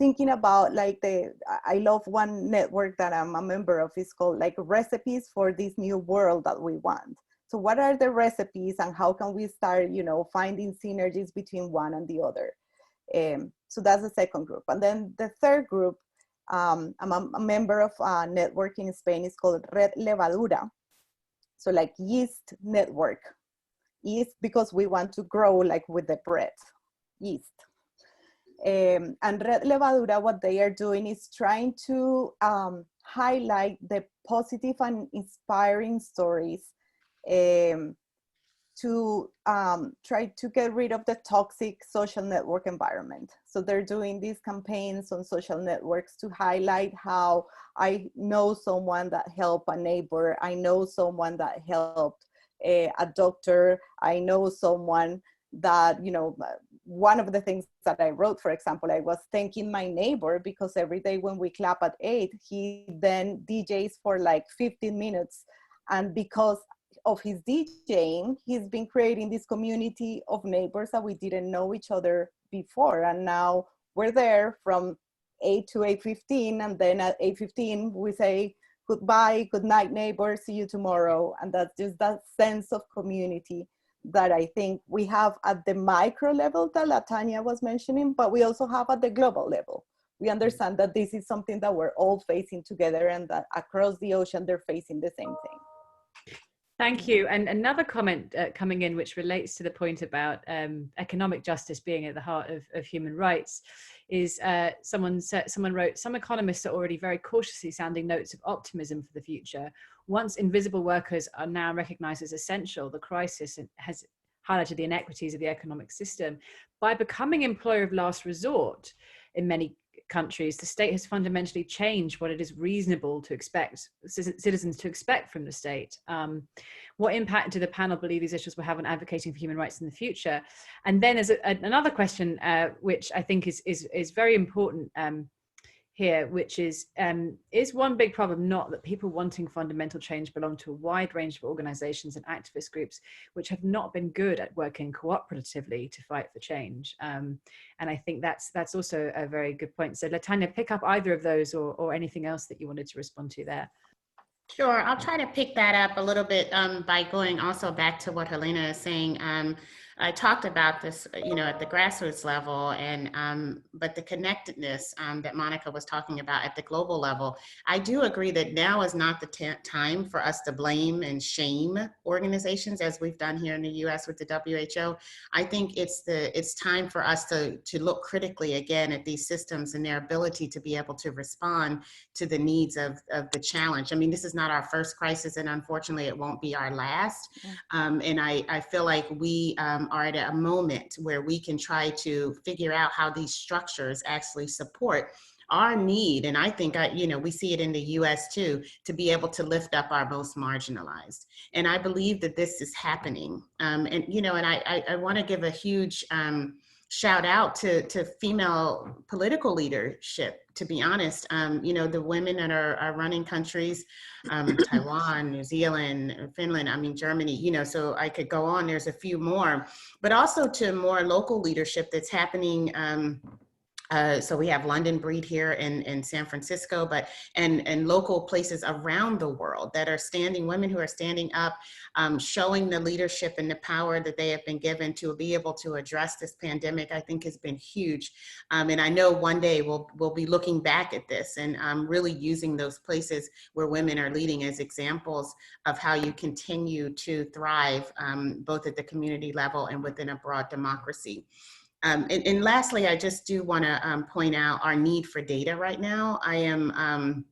thinking about I love one network that I'm a member of. It's called like Recipes for this New World that we want. So what are the recipes and how can we start, finding synergies between one and the other? So that's the second group. And then the third group, I'm a member of a network in Spain. It's called Red Levadura. So like yeast network. Yeast because we want to grow like with the bread, yeast. And Red Levadura, what they are doing is trying to highlight the positive and inspiring stories to try to get rid of the toxic social network environment. So they're doing these campaigns on social networks to highlight how I know someone that helped a neighbor, I know someone that helped a doctor, I know someone that, one of the things that I wrote, for example, I was thanking my neighbor because every day when we clap at 8, he then DJs for like 15 minutes. And because of his DJing, he's been creating this community of neighbors that we didn't know each other before. And now we're there from 8 to 8:15. And then at 8:15, we say, goodbye, good night, neighbor, see you tomorrow. And that's just that sense of community that I think we have at the micro level that Latanya was mentioning, but we also have at the global level. We understand that this is something that we're all facing together, and that across the ocean, they're facing the same thing. Thank you. And another comment coming in, which relates to the point about economic justice being at the heart of human rights, is someone wrote, some economists are already very cautiously sounding notes of optimism for the future. Once invisible workers are now recognized as essential, the crisis has highlighted the inequities of the economic system. By becoming employer of last resort in many countries, the state has fundamentally changed what it is reasonable to expect citizens to expect from the state. What impact do the panel believe these issues will have on advocating for human rights in the future? And then there's another question, which I think is very important here, which is one big problem not that people wanting fundamental change belong to a wide range of organizations and activist groups which have not been good at working cooperatively to fight for change? And I think that's also a very good point. So Latanya, pick up either of those or anything else that you wanted to respond to there. Sure, I'll try to pick that up a little bit by going also back to what Helena is saying. I talked about this, at the grassroots level, and but the connectedness that Monica was talking about at the global level. I do agree that now is not the time for us to blame and shame organizations as we've done here in the U.S. with the WHO. I think it's time for us to look critically again at these systems and their ability to be able to respond to the needs of the challenge. I mean, this is not our first crisis, and unfortunately, it won't be our last. And I feel like we are at a moment where we can try to figure out how these structures actually support our need. And I think, we see it in the US too, to be able to lift up our most marginalized. And I believe that this is happening. And I want to give a huge shout out to female political leadership, to be honest. You know, the women that are running countries, Taiwan, New Zealand, Finland, I mean, Germany, you know, so I could go on, there's a few more, but also to more local leadership that's happening. So we have London Breed here in San Francisco, but and local places around the world that are women who are standing up, showing the leadership and the power that they have been given to be able to address this pandemic, I think has been huge. And I know one day we'll be looking back at this and really using those places where women are leading as examples of how you continue to thrive, both at the community level and within a broad democracy. And lastly, I just do want to point out our need for data right now. I am,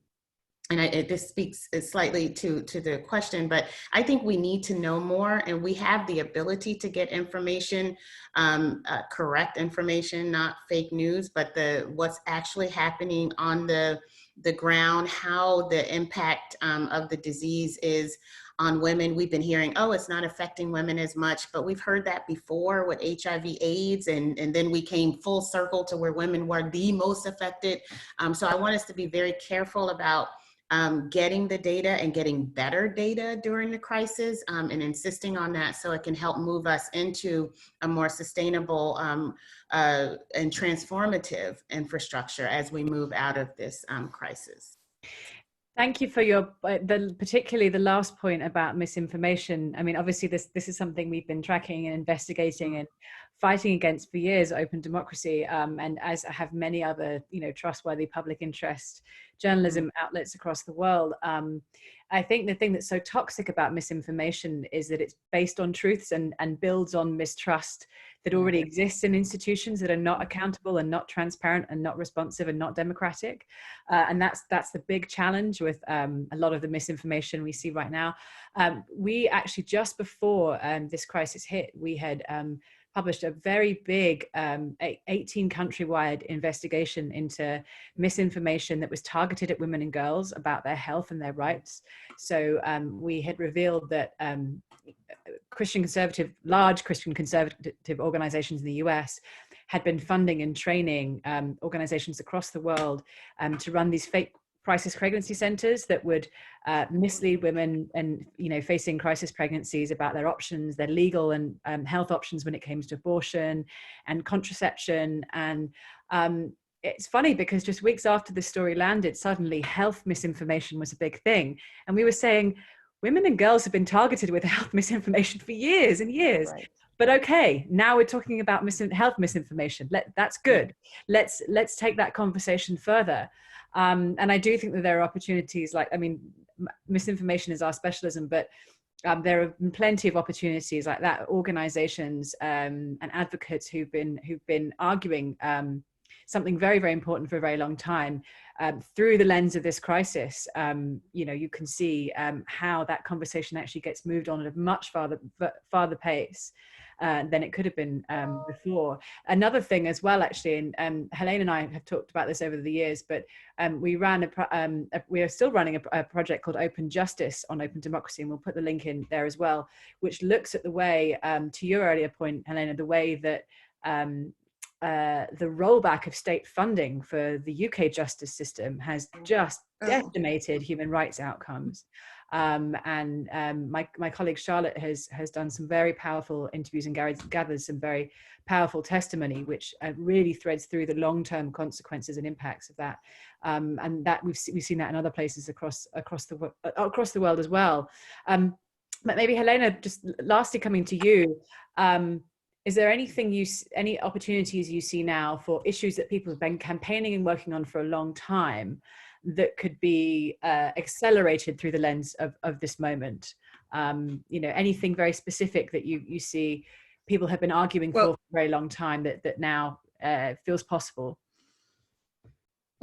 this speaks slightly to the question, but I think we need to know more, and we have the ability to get information, correct information, not fake news, but what's actually happening on the ground, how the impact of the disease is on women. We've been hearing, oh, it's not affecting women as much, but we've heard that before with HIV/AIDS, and then we came full circle to where women were the most affected. So I want us to be very careful about getting the data and getting better data during the crisis, and insisting on that so it can help move us into a more sustainable and transformative infrastructure as we move out of this crisis. Thank you for your, particularly the last point about misinformation. I mean, obviously this is something we've been tracking and investigating and fighting against for years, Open Democracy, and as have many other, you know, trustworthy public interest journalism outlets across the world. I think the thing that's so toxic about misinformation is that it's based on truths and builds on mistrust that already exists in institutions that are not accountable and not transparent and not responsive and not democratic. And that's the big challenge with a lot of the misinformation we see right now. We actually, just before this crisis hit, we had published a very big 18 countrywide investigation into misinformation that was targeted at women and girls about their health and their rights. So we had revealed that large Christian conservative organizations in the US had been funding and training organizations across the world to run these fake crisis pregnancy centers that would mislead women and, you know, facing crisis pregnancies about their options, their legal and health options when it came to abortion and contraception. And it's funny because just weeks after this story landed, suddenly health misinformation was a big thing. And we were saying, women and girls have been targeted with health misinformation for years and years. Right. But okay, now we're talking about health misinformation. That's good. Let's take that conversation further. And I do think that there are opportunities, like, I mean, misinformation is our specialism, but there have been plenty of opportunities like that. Organizations and advocates who've been arguing something very, very important for a very long time through the lens of this crisis. You know, you can see how that conversation actually gets moved on at a much farther pace than it could have been before. Another thing as well, actually, and Helena and I have talked about this over the years, but we are still running a project called Open Justice on Open Democracy, and we'll put the link in there as well, which looks at the way, to your earlier point, Helena, the way that the rollback of state funding for the UK justice system has just decimated human rights outcomes. My colleague Charlotte has done some very powerful interviews and gathered some very powerful testimony, which really threads through the long-term consequences and impacts of that. And that we've seen that in other places across the world as well. But maybe Helena, just lastly coming to you, is there any opportunities you see now for issues that people have been campaigning and working on for a long time that could be accelerated through the lens of this moment? You know, anything very specific that you see people have been arguing for a very long time that now feels possible?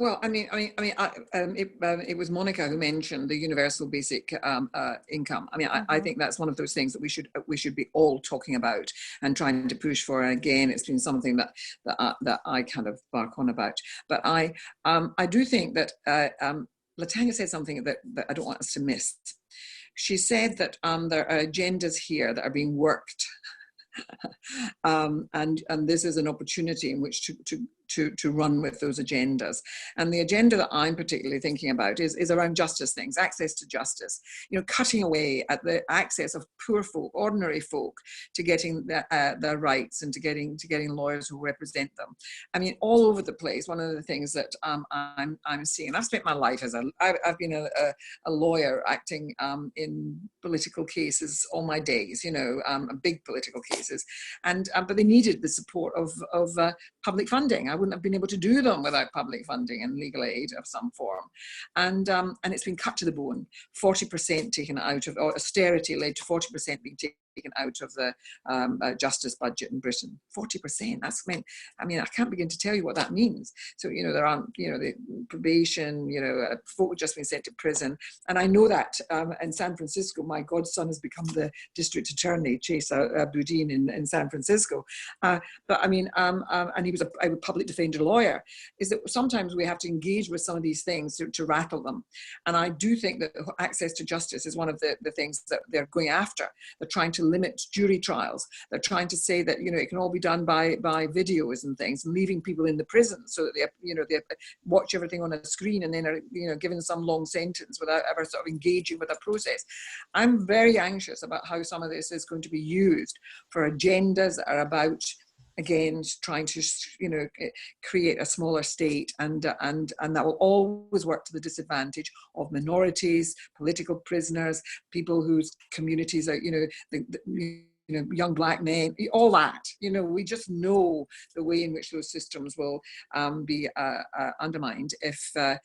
Well, it was Monica who mentioned the universal basic income. I mean, I think that's one of those things that we should be all talking about and trying to push for. And again, it's been something that I kind of bark on about. But I do think that Latanya said something that I don't want us to miss. She said that there are agendas here that are being worked And this is an opportunity in which to run with those agendas. And the agenda that I'm particularly thinking about is around justice things, access to justice, cutting away at the access of poor folk, ordinary folk, to getting their rights and to getting lawyers who represent them. I mean, all over the place. One of the things that I'm seeing, and I've spent my life I've been a lawyer acting in political cases all my days, big political cases, and but they needed the support of public funding. I wouldn't have been able to do them without public funding and legal aid of some form, and it's been cut to the bone. 40% taken out of, or austerity led to 40% being taken out of the justice budget in Britain. 40%. That's meant. I mean, I can't begin to tell you what that means. So there aren't, the probation. Folk have just been sent to prison, and I know that in San Francisco, my godson has become the district attorney, Chase Boudin in San Francisco. But I mean, and he was a public defender lawyer. Is that sometimes we have to engage with some of these things to rattle them, and I do think that access to justice is one of the things that they're going after. They're trying to limit jury trials. They're trying to say that it can all be done by videos and things, and leaving people in the prison so that they watch everything on a screen and then are given some long sentence without ever sort of engaging with a process. I'm very anxious about how some of this is going to be used for agendas that are about, again, trying to create a smaller state, and that will always work to the disadvantage of minorities, political prisoners, people whose communities are young black men, all that. We just know the way in which those systems will be undermined if a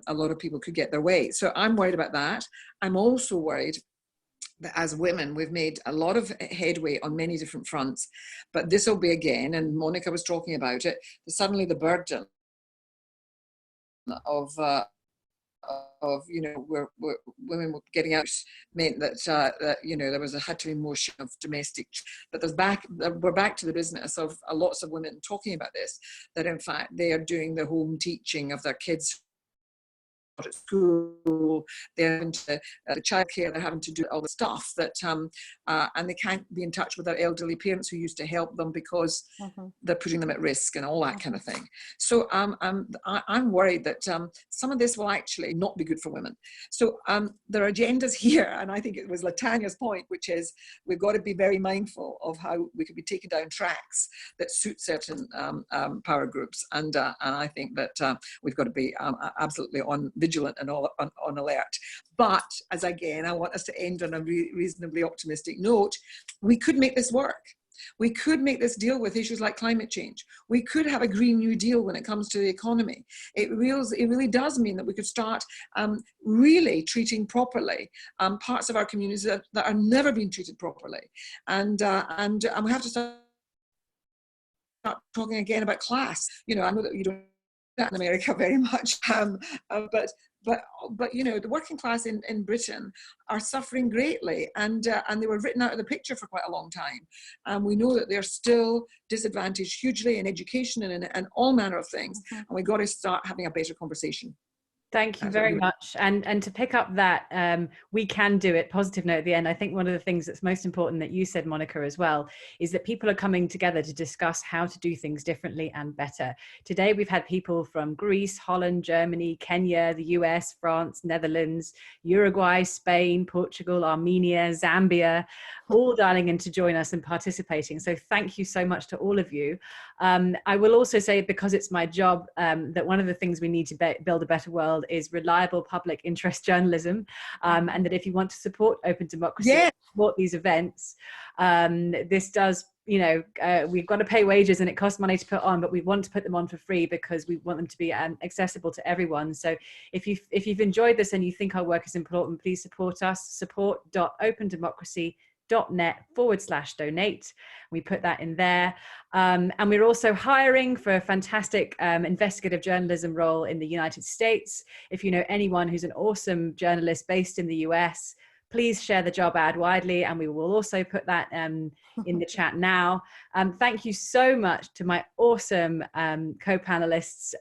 lot of people could get their way. So I'm worried about that. I'm also worried that as women, we've made a lot of headway on many different fronts, but this will be again, and Monica was talking about it, suddenly the burden of where women were getting out meant that there had to be more of domestic. But we're back to the business of lots of women talking about this, that in fact they are doing the home teaching of their kids at school, they're having to the childcare, they're having to do all the stuff that and they can't be in touch with their elderly parents who used to help them because they're putting them at risk and all that kind of thing. So I'm worried that some of this will actually not be good for women. So there are agendas here, and I think it was Latanya's point, which is we've got to be very mindful of how we could be taken down tracks that suit certain power groups, and I think that we've got to be absolutely vigilant and on alert. But as again, I want us to end on a reasonably optimistic note. We could make this work. We could make this deal with issues like climate change. We could have a Green New Deal when it comes to the economy. It really does mean that we could start really treating properly parts of our communities that are never being treated properly. And we have to start talking again about class. I know that you don't do that in America very much, but the working class in Britain are suffering greatly, and they were written out of the picture for quite a long time. We know that they're still disadvantaged hugely in education and all manner of things, and we've got to start having a better conversation. Thank you very much. And to pick up that, we can do it, positive note at the end, I think one of the things that's most important that you said, Monica, as well, is that people are coming together to discuss how to do things differently and better. Today, we've had people from Greece, Holland, Germany, Kenya, the US, France, Netherlands, Uruguay, Spain, Portugal, Armenia, Zambia, all dialing in to join us and participating. So thank you so much to all of you. I will also say, because it's my job, that one of the things we need to build a better world is reliable public interest journalism, and that if you want to support Open Democracy, support these events, this does, we've got to pay wages and it costs money to put on, but we want to put them on for free because we want them to be accessible to everyone. So if you've enjoyed this and you think our work is important, please support us. support.opendemocracy.net/donate. We put that in there. And we're also hiring for a fantastic investigative journalism role in the United States. If you know anyone who's an awesome journalist based in the US, please share the job ad widely, and we will also put that in the chat now. Thank you so much to my awesome co-panelists,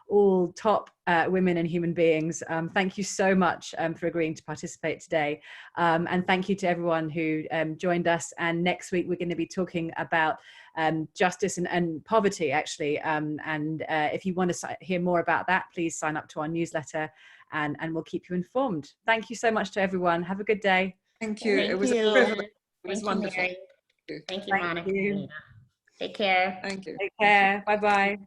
all top women and human beings. Thank you so much for agreeing to participate today. And thank you to everyone who joined us. And next week, we're going to be talking about justice and poverty, actually. And if you want to hear more about that, please sign up to our newsletter, and we'll keep you informed. Thank you so much to everyone. Have a good day. Thank you. Thank It was you. a privilege. It was Thank you, wonderful. Mary. Thank you, Monica. You. Take care. Thank you. Take care. Bye-bye.